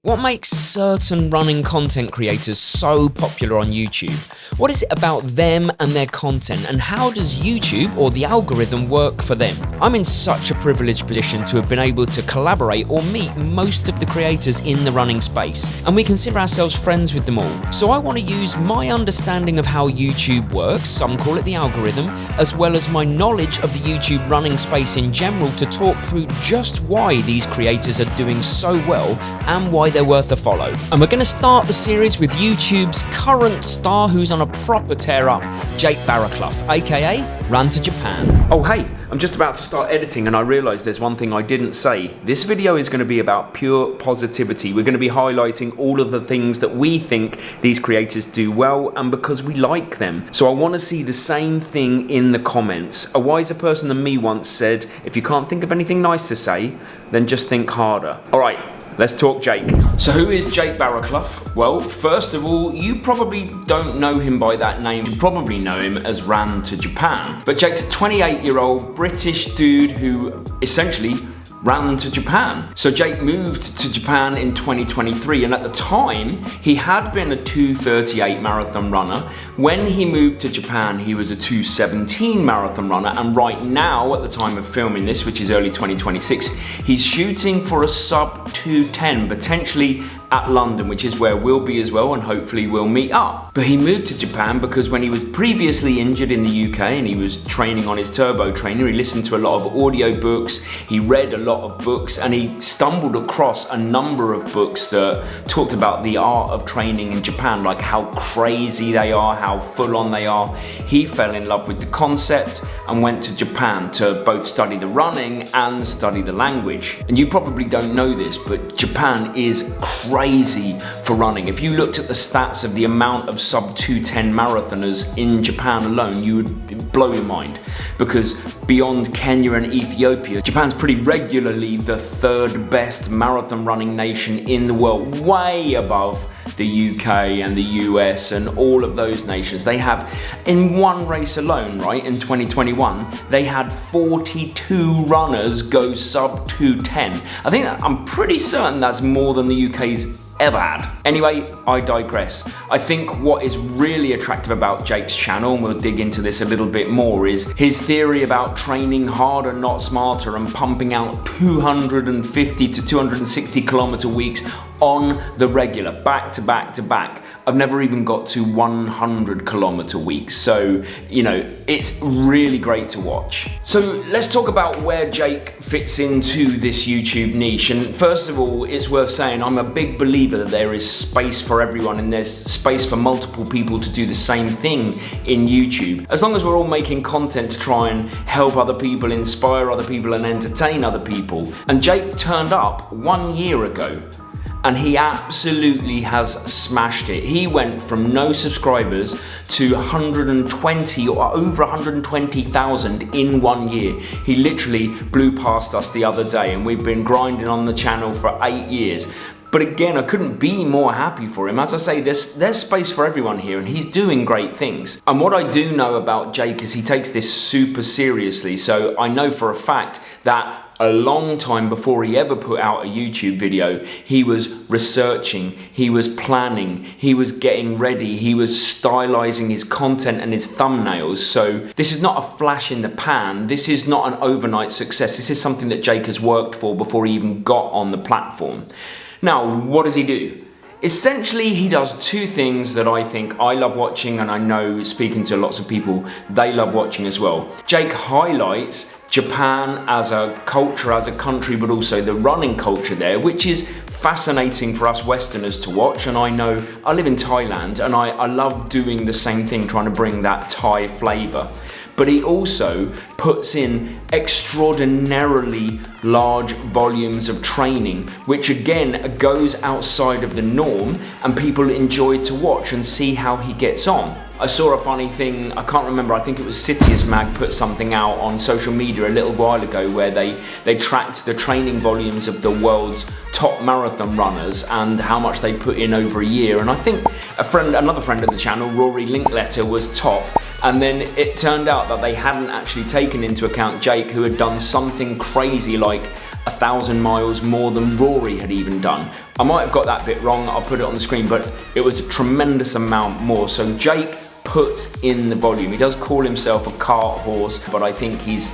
What makes certain running content creators so popular on YouTube? What is it about them and their content, and how does YouTube or the algorithm work for them? I'm in such a privileged position to have been able to collaborate or meet most of the creators in the running space, and we consider ourselves friends with them all. So I want to use my understanding of how YouTube works, some call it the algorithm, as well as my knowledge of the YouTube running space in general to talk through just why these creators are doing so well and why they're worth a follow. And we're going to start the series with YouTube's current star who's on a proper tear up, Jake Barraclough, aka Run to Japan. Oh hey, I'm just about to start editing and I realised there's one thing I didn't say. This video is going to be about pure positivity. We're going to be highlighting all of the things that we think these creators do well and because we like them. So I want to see the same thing in the comments. A wiser person than me once said, if you can't think of anything nice to say, then just think harder. Alright, let's talk Jake. So who is Jake Barraclough? Well, first of all, you probably don't know him by that name. You probably know him as Ran to Japan. But Jake's a 28-year-old British dude who essentially ran to Japan. So Jake moved to Japan in 2023, and at the time he had been a 2:38 marathon runner. When he moved to Japan he was a 2:17 marathon runner, and right now at the time of filming this, which is early 2026, he's shooting for a sub 2:10, potentially at London, which is where we'll be as well, and hopefully we'll meet up. But he moved to Japan because when he was previously injured in the UK and he was training on his turbo trainer, he listened to a lot of audio books, he read a lot of books, and he stumbled across a number of books that talked about the art of training in Japan, like how crazy they are, how full on they are. He fell in love with the concept and went to Japan to both study the running and study the language. And you probably don't know this, but Japan is crazy for running. If you looked at the stats of the amount of sub 2:10 marathoners in Japan alone, you would blow your mind, because beyond Kenya and Ethiopia, Japan's pretty regularly the third best marathon running nation in the world, way above the UK and the US and all of those nations. They have, in one race alone, right, in 2021, they had 42 runners go sub 2:10. I'm pretty certain that's more than the UK's ever had. Anyway, I digress. I think what is really attractive about Jake's channel, and we'll dig into this a little bit more, is his theory about training harder, not smarter, and pumping out 250 to 260 kilometer weeks on the regular, back to back to back. I've never even got to 100 kilometer weeks, so it's really great to watch. So let's talk about where Jake fits into this YouTube niche. And first of all, it's worth saying I'm a big believer that there is space for everyone and there's space for multiple people to do the same thing in YouTube, as long as we're all making content to try and help other people, inspire other people, and entertain other people. And Jake turned up 1 year ago, and he absolutely has smashed it. He went from no subscribers to 120 or over 120,000 in 1 year. He literally blew past us the other day, and we've been grinding on the channel for 8 years. But again, I couldn't be more happy for him. As I say, there's space for everyone here, and he's doing great things. And what I do know about Jake is he takes this super seriously. So I know for a fact that a long time before he ever put out a YouTube video, he was researching, he was planning, he was getting ready, he was stylizing his content and his thumbnails. So this is not a flash in the pan, this is not an overnight success, this is something that Jake has worked for before he even got on the platform. Now, what does he do? Essentially, he does two things that I think I love watching, and I know, speaking to lots of people, they love watching as well. Jake highlights Japan as a culture, as a country, but also the running culture there, which is fascinating for us Westerners to watch. And I know, I live in Thailand, and I love doing the same thing, trying to bring that Thai flavor. But he also puts in extraordinarily large volumes of training, which again goes outside of the norm, and people enjoy to watch and see how he gets on. I saw a funny thing, I can't remember, I think it was Citius Mag put something out on social media a little while ago where they tracked the training volumes of the world's top marathon runners and how much they put in over a year. And I think another friend of the channel, Rory Linkletter, was top. And then it turned out that they hadn't actually taken into account Jake, who had done something crazy like 1,000 miles more than Rory had even done. I might have got that bit wrong, I'll put it on the screen, but it was a tremendous amount more. So Jake puts in the volume. He does call himself a cart horse, but I think he's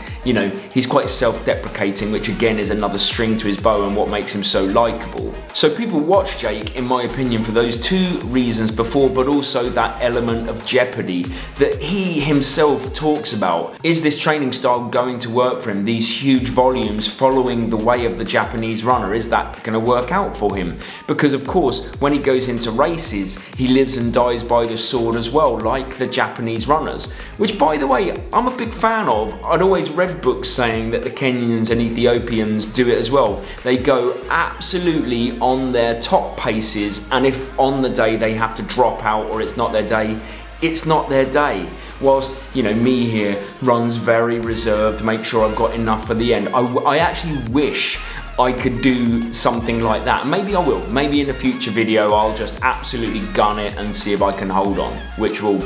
quite self-deprecating, which again is another string to his bow and what makes him so likable. So people watch Jake, in my opinion, for those two reasons before, but also that element of jeopardy that he himself talks about. Is this training style going to work for him? These huge volumes following the way of the Japanese runner, is that going to work out for him? Because of course, when he goes into races, he lives and dies by the sword as well, like the Japanese runners, which by the way, I'm a big fan of. I'd always read books saying that the Kenyans and Ethiopians do it as well. They go absolutely on their top paces, and if on the day they have to drop out or it's not their day, it's not their day. Whilst, me here runs very reserved, make sure I've got enough for the end. I actually wish I could do something like that. Maybe I will. Maybe in a future video I'll just absolutely gun it and see if I can hold on, which will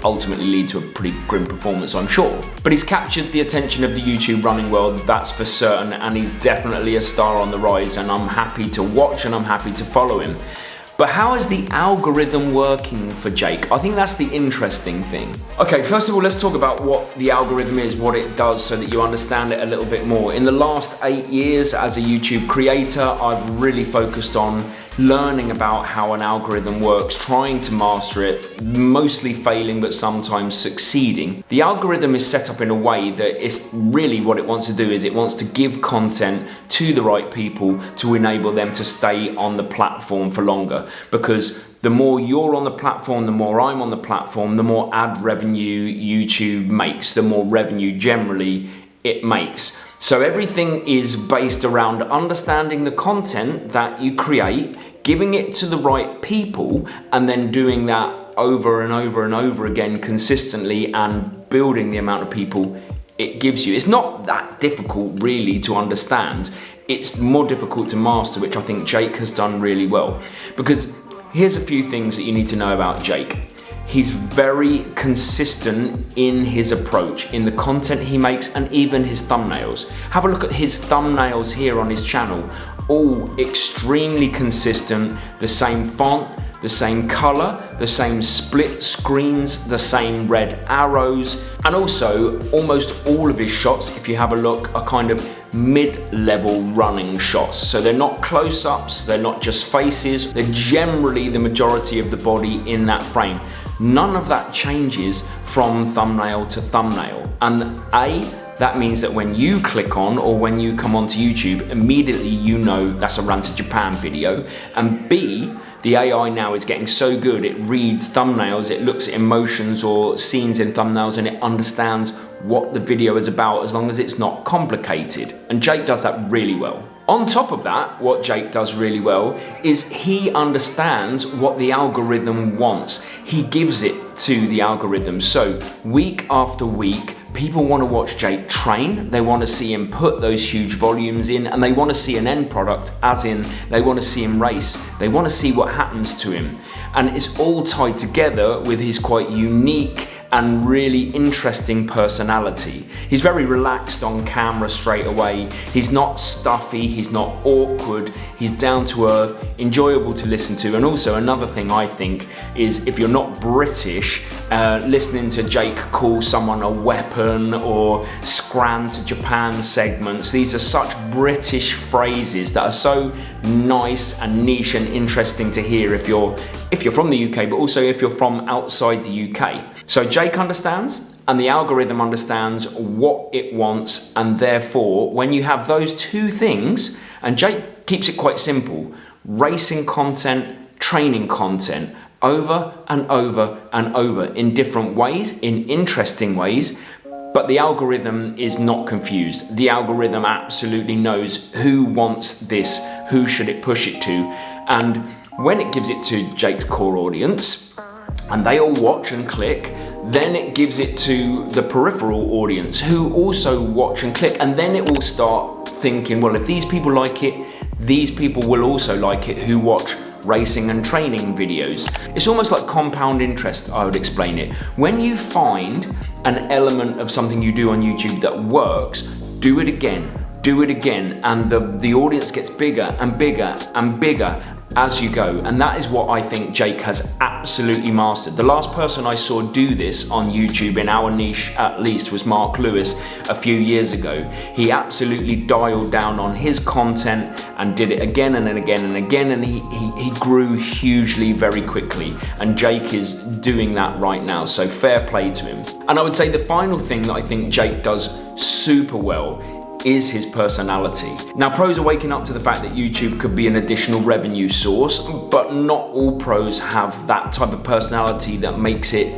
ultimately lead to a pretty grim performance, I'm sure. But he's captured the attention of the YouTube running world, that's for certain, and he's definitely a star on the rise, and I'm happy to watch and I'm happy to follow him. But how is the algorithm working for Jake? I think that's the interesting thing. Okay, first of all, let's talk about what the algorithm is, what it does, so that you understand it a little bit more. In the last 8 years as a YouTube creator, I've really focused on learning about how an algorithm works, trying to master it, mostly failing but sometimes succeeding. The algorithm is set up in a way that it's really what it wants to do is it wants to give content to the right people to enable them to stay on the platform for longer. Because the more you're on the platform, the more I'm on the platform, the more ad revenue YouTube makes, the more revenue generally it makes. So everything is based around understanding the content that you create, giving it to the right people, and then doing that over and over and over again consistently and building the amount of people it gives you. It's not that difficult really to understand. It's more difficult to master, which I think Jake has done really well. Because here's a few things that you need to know about Jake. He's very consistent in his approach, in the content he makes, and even his thumbnails. Have a look at his thumbnails here on his channel. All extremely consistent, the same font, the same color, the same split screens, the same red arrows, and also almost all of his shots, if you have a look, are kind of mid-level running shots. So they're not close-ups, they're not just faces, they're generally the majority of the body in that frame. None of that changes from thumbnail to thumbnail. And that means that when you click on or when you come onto YouTube, immediately you know that's a Run to Japan video. And B, the AI now is getting so good, it reads thumbnails, it looks at emotions or scenes in thumbnails, and it understands what the video is about as long as it's not complicated. And Jake does that really well. On top of that, what Jake does really well is he understands what the algorithm wants. He gives it to the algorithm. So week after week, people want to watch Jake train, they want to see him put those huge volumes in, and they want to see an end product, as in they want to see him race, they want to see what happens to him. And it's all tied together with his quite unique and really interesting personality. He's very relaxed on camera straight away. He's not stuffy, he's not awkward, he's down to earth, enjoyable to listen to. And also another thing I think is if you're not British, listening to Jake call someone a weapon or scram to Japan segments, these are such British phrases that are so nice and niche and interesting to hear if you're from the UK, but also if you're from outside the UK. So Jake understands, and the algorithm understands what it wants, and therefore when you have those two things, and Jake keeps it quite simple, racing content, training content, over and over and over in different ways, in interesting ways, but the algorithm is not confused. The algorithm absolutely knows who wants this, who should it push it to, and when it gives it to Jake's core audience, and they all watch and click, then it gives it to the peripheral audience who also watch and click, and then it will start thinking, well, if these people like it, these people will also like it who watch racing and training videos. It's almost like compound interest, I would explain it. When you find an element of something you do on YouTube that works, do it again, do it again, and the audience gets bigger and bigger and bigger as you go. And that is what I think Jake has absolutely mastered. The last person I saw do this on YouTube, in our niche at least, was Mark Lewis a few years ago. He absolutely dialed down on his content and did it again and again and again, and he grew hugely very quickly. And Jake is doing that right now, so fair play to him. And I would say the final thing that I think Jake does super well is his personality. Now, pros are waking up to the fact that YouTube could be an additional revenue source, but not all pros have that type of personality that makes it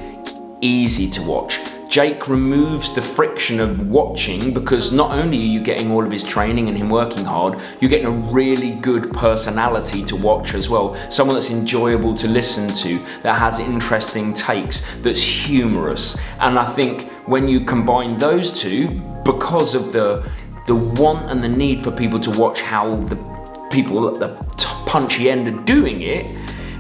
easy to watch. Jake removes the friction of watching, because not only are you getting all of his training and him working hard, you're getting a really good personality to watch as well. Someone that's enjoyable to listen to, that has interesting takes, that's humorous. And I think when you combine those two, because of the want and the need for people to watch how the people at the punchy end are doing it,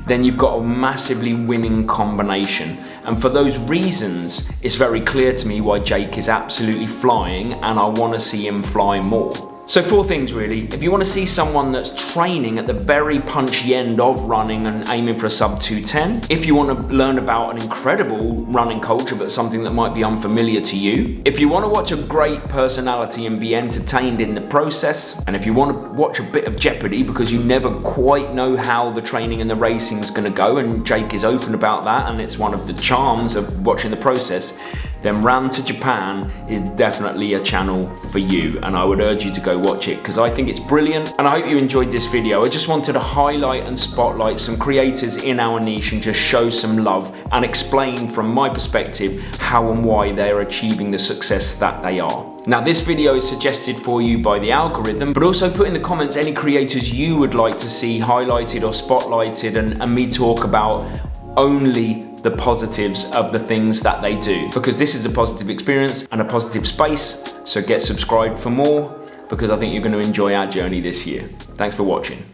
then you've got a massively winning combination. And for those reasons, it's very clear to me why Jake is absolutely flying, and I want to see him fly more. So 4 things really. If you want to see someone that's training at the very punchy end of running and aiming for a sub 210, if you want to learn about an incredible running culture but something that might be unfamiliar to you, if you want to watch a great personality and be entertained in the process, and if you want to watch a bit of jeopardy because you never quite know how the training and the racing is going to go, and Jake is open about that, and it's one of the charms of watching the process, then Ran to Japan is definitely a channel for you, and I would urge you to go watch it because I think it's brilliant. And I hope you enjoyed this video. I just wanted to highlight and spotlight some creators in our niche and just show some love and explain from my perspective how and why they're achieving the success that they are. Now, this video is suggested for you by the algorithm, but also put in the comments any creators you would like to see highlighted or spotlighted, and me talk about only the positives of the things that they do, because this is a positive experience and a positive space. So get subscribed for more, because I think you're going to enjoy our journey this year. Thanks for watching.